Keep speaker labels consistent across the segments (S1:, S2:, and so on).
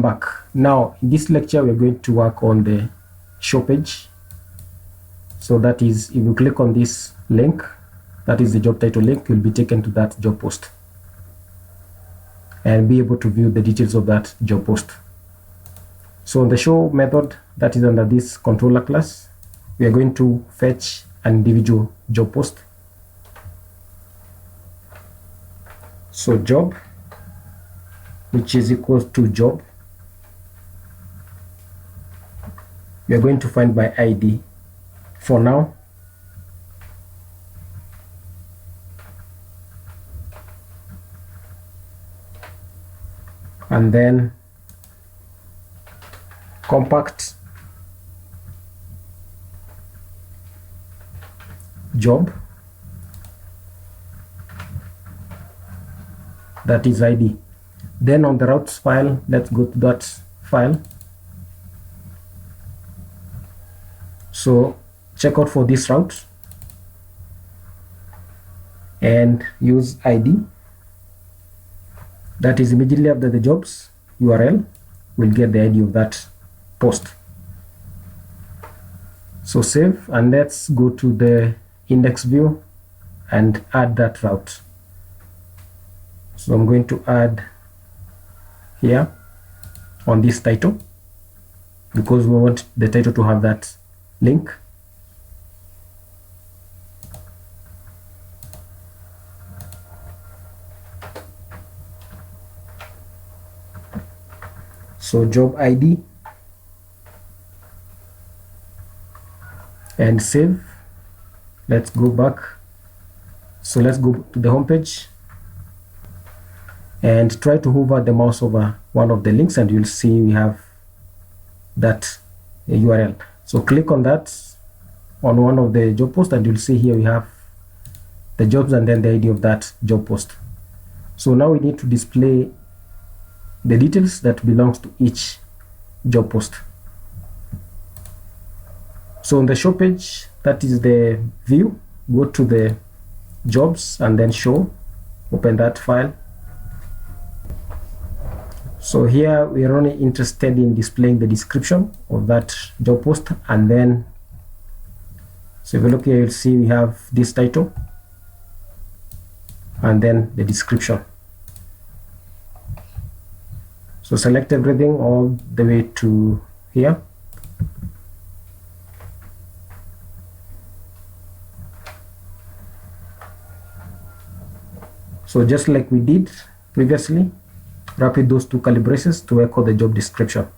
S1: welcome back. Now in this lecture we are going to work on the show page. So that is, if you click on this link, that is the job title link, you'll be taken to that job post and be able to view the details of that job post. So the show method that is under this controller class, we are going to fetch an individual job post. So job, which is equal to job, we are going to find by ID for now. And then compact job, that is ID. Then on the routes file, let's go to that file. So check out for this route and use ID. That is immediately after the jobs URL, we'll get the ID of that post. So save, and let's go to the index view and add that route. So I'm going to add here on this title because we want the title to have that link. So job ID and save. Let's go back. So let's go to the home page and try to hover the mouse over one of the links and you'll see we have that URL. So click on that on one of the job posts and you'll see here we have the jobs and then the ID of that job post. So now we need to display the details that belongs to each job post. So on the show page, that is the view, go to the jobs and then show, open that file. So here we are only interested in displaying the description of that job post, and then so if you look here, you'll see we have this title and then the description. So select everything all the way to here. So just like we did previously, repeat those two curly braces to echo the job description.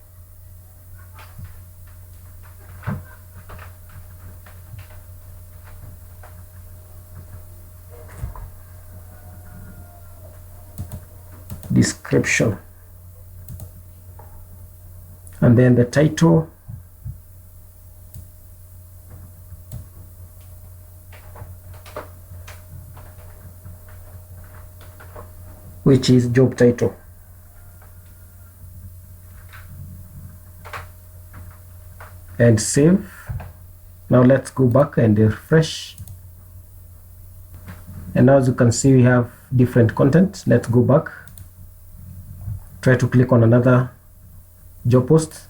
S1: Description. And then the title, which is job title. And save. Now let's go back and refresh. And now as you can see we have different content. Let's go back. Try to click on another job post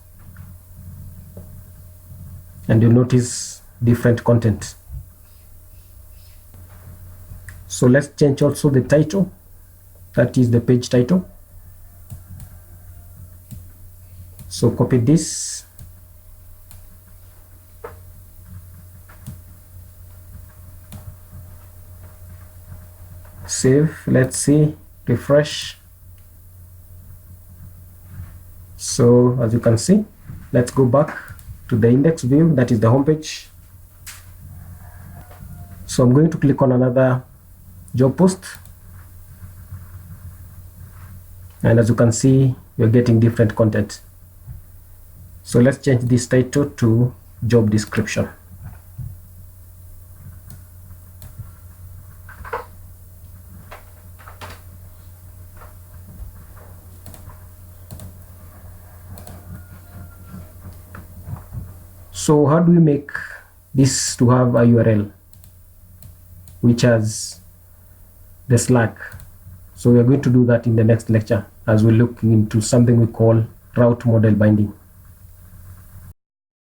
S1: and you'll notice different content. So let's change also the title, that is the page title. So copy this, save, let's see, refresh. So as you can see, let's go back to the index view, that is the home page. So I'm going to click on another job post, and as you can see you're getting different content. So let's change this title to job description. So how do we make this to have a URL which has the Slack? So we are going to do that in the next lecture as we look into something we call route model binding.